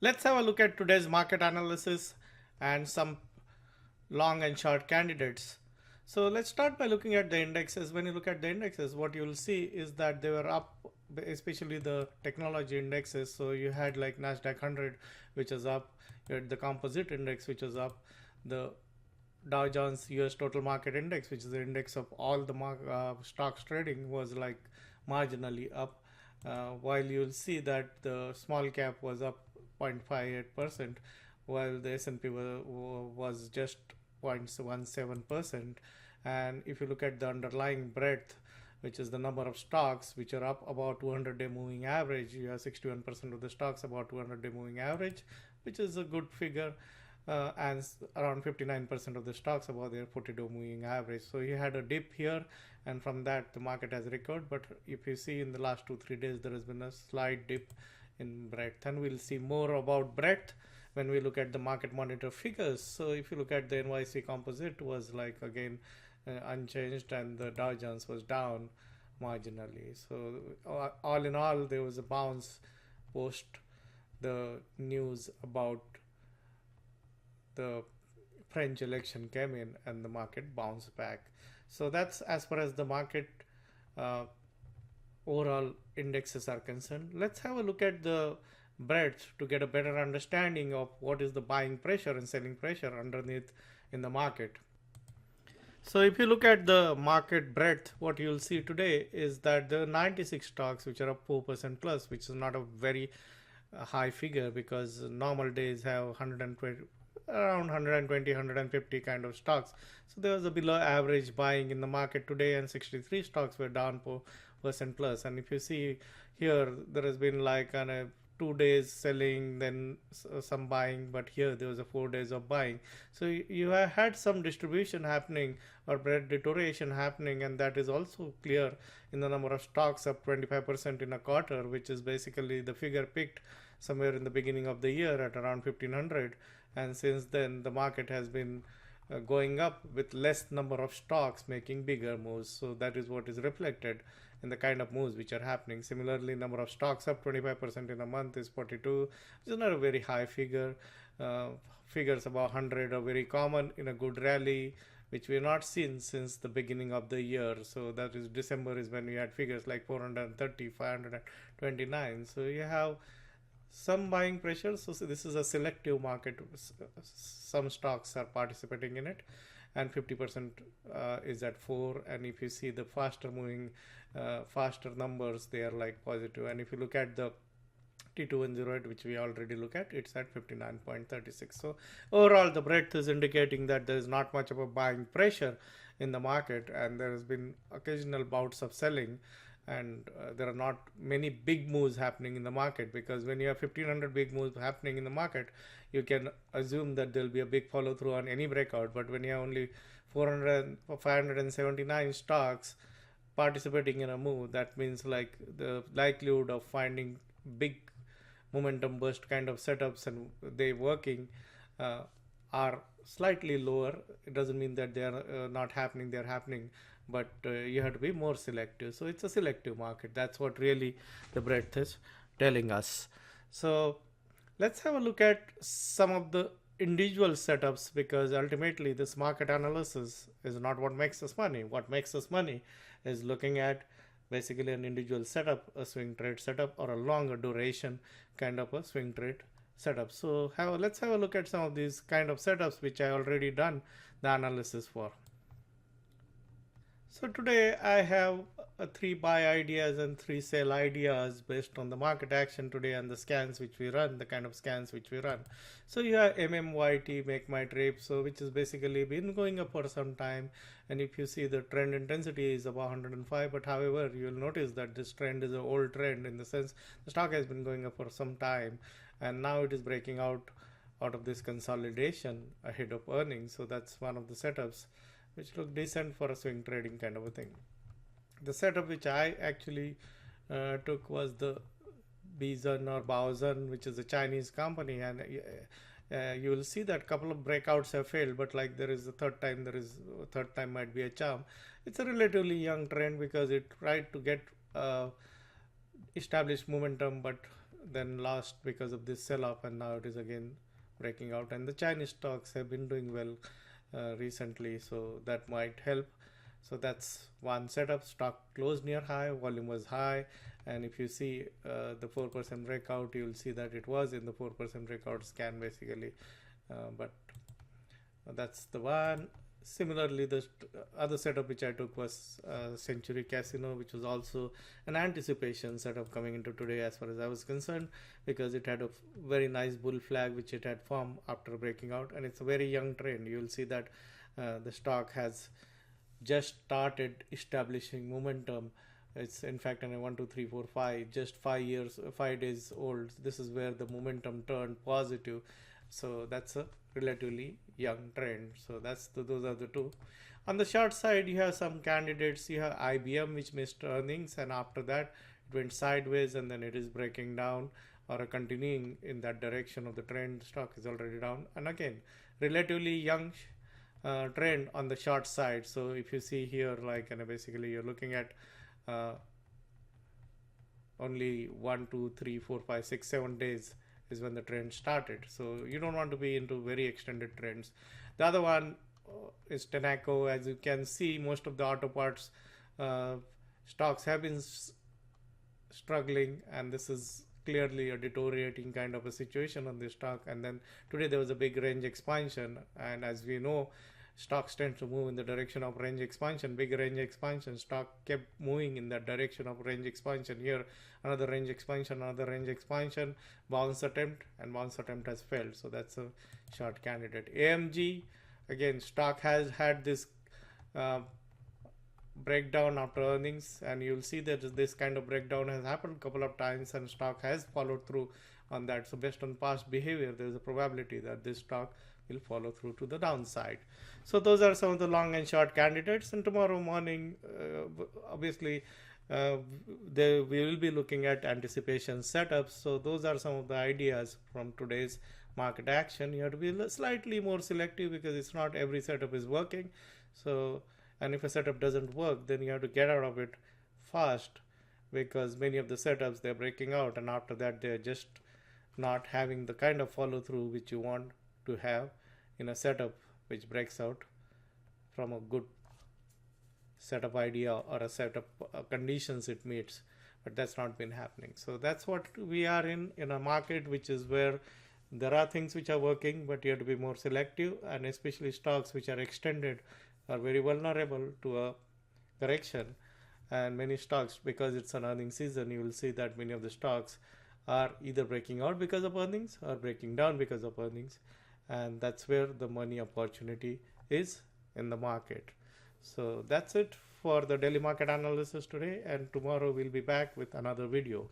Let's have a look at today's market analysis and some long and short candidates. So let's start by looking at the indexes. When you look at the indexes, what you will see is that they were up, especially the technology indexes. So you had like Nasdaq 100, which is up. You had the composite index, which is up. The Dow Jones US Total Market Index, which is the index of all the stocks trading, was like marginally up. While you'll see that the small cap was up 0.58%, while the S&P was just 0.17%. And if you look at the underlying breadth, which is the number of stocks which are up about 200-day moving average, you have 61% of the stocks about 200-day moving average, which is a good figure. And around 59% of the stocks above their 40-day moving average. So you had a dip here, and from that the market has recovered. But if you see in the last 2-3 days, there has been a slight dip in breadth, and we'll see more about breadth when we look at the market monitor figures. So if you look at the NYC composite, was like again unchanged, and the Dow Jones was down marginally. So all in all, there was a bounce post the news about the French election came in, and the market bounced back. So that's as far as the market uh, overall indexes are concerned. Let's have a look at the breadth to get a better understanding of what is the buying pressure and selling pressure underneath in the market. So if you look at the market breadth, what you'll see today is that the 96 stocks which are up 4% plus, which is not a very high figure, because normal days have 120, around 120, 150 kind of stocks. So there was a below average buying in the market today, and 63 stocks were down 4% plus. And if you see here, there has been like 2 days selling, then some buying, but here there was a 4 days of buying. So you have had some distribution happening or breadth deterioration happening, and that is also clear in the number of stocks up 25% in a quarter, which is basically the figure picked somewhere in the beginning of the year at around 1500. And since then the market has been going up with less number of stocks making bigger moves. So that is what is reflected in the kind of moves which are happening. Similarly, number of stocks up 25% in a month is 42, which is not a very high figure. Figures above 100 are very common in a good rally, which we have not seen since the beginning of the year. So that is December is when we had figures like 430, 529. So you have some buying pressure. So this is a selective market. Some stocks are participating in it, and 50% is at 4. And if you see the faster moving, faster numbers, they are like positive. And if you look at the T2108, which we already look at, it's at 59.36. So overall, the breadth is indicating that there is not much of a buying pressure in the market, and there has been occasional bouts of selling, and there are not many big moves happening in the market, because when you have 1500 big moves happening in the market, you can assume that there will be a big follow through on any breakout. But when you have only 400 579 stocks participating in a move, that means like the likelihood of finding big momentum burst kind of setups and they working uh, are slightly lower. It doesn't mean that they are not happening, they are happening, but you have to be more selective. So it's a selective market. That's what really the breadth is telling us. So let's have a look at some of the individual setups, because ultimately this market analysis is not what makes us money. What makes us money is looking at basically an individual setup, a swing trade setup, or a longer duration kind of a swing trade setup. So let's have a look at some of these kind of setups which I already done the analysis for. So today I have 3 buy ideas and 3 sell ideas based on the market action today and the scans which we run, the kind of scans which we run. So you have MMYT, make my trade, so which has basically been going up for some time. And if you see the trend intensity is about 105, but however you will notice that this trend is an old trend, in the sense the stock has been going up for some time, and now it is breaking out of this consolidation ahead of earnings. So that's one of the setups which look decent for a swing trading kind of a thing. The setup which I actually took was the Bizan or Baozan, which is a Chinese company, and you will see that couple of breakouts have failed, but like there is a third time, third time might be a charm. It's a relatively young trend because it tried to get established momentum, but then lost because of this sell-off, and now it is again breaking out. And the Chinese stocks have been doing well recently, so that might help. So that's one setup. Stock closed near high, volume was high, and if you see the 4% breakout, you will see that it was in the 4% breakout scan basically, but that's the one. Similarly, the other setup which I took was Century Casino, which was also an anticipation setup coming into today as far as I was concerned, because it had a very nice bull flag which it had formed after breaking out, and it's a very young trend. You will see that the stock has just started establishing momentum. It's in fact on a 1 2 3 4 5, just 5 days old. This is where the momentum turned positive, so that's a relatively young trend. So those are the two. On the short side, you have some candidates. You have IBM, which missed earnings, and after that it went sideways, and then it is breaking down or continuing in that direction of the trend. The stock is already down, and again relatively young trend on the short side. So if you see here, like, and basically you're looking at only 1 2 3 4 5 6 7 days is when the trend started. So you don't want to be into very extended trends. The other one is Tenneco. As you can see, most of the auto parts stocks have been struggling, and this is clearly a deteriorating kind of a situation on this stock. And then today there was a big range expansion, and as we know, stocks tend to move in the direction of range expansion, big range expansion. Stock kept moving in that direction of range expansion. Here another range expansion, bounce attempt, and bounce attempt has failed, so that's a short candidate. AMG, again, stock has had this breakdown after earnings, and you'll see that this kind of breakdown has happened a couple of times, and stock has followed through on that. So based on past behavior, there's a probability that this stock will follow through to the downside. So those are some of the long and short candidates, and tomorrow morning obviously we will be looking at anticipation setups. So those are some of the ideas from today's market action. You have to be slightly more selective because it's not every setup is working. So, and if a setup doesn't work, then you have to get out of it fast, because many of the setups, they're breaking out, and after that they're just not having the kind of follow through which you want to have in a setup which breaks out from a good setup idea or a setup conditions it meets, but that's not been happening. So that's what we are in a market which is where there are things which are working, but you have to be more selective, and especially stocks which are extended are very vulnerable to a correction. And many stocks, because it's an earnings season, you will see that many of the stocks are either breaking out because of earnings or breaking down because of earnings, and that's where the money opportunity is in the market. So that's it for the daily market analysis today, and tomorrow we'll be back with another video.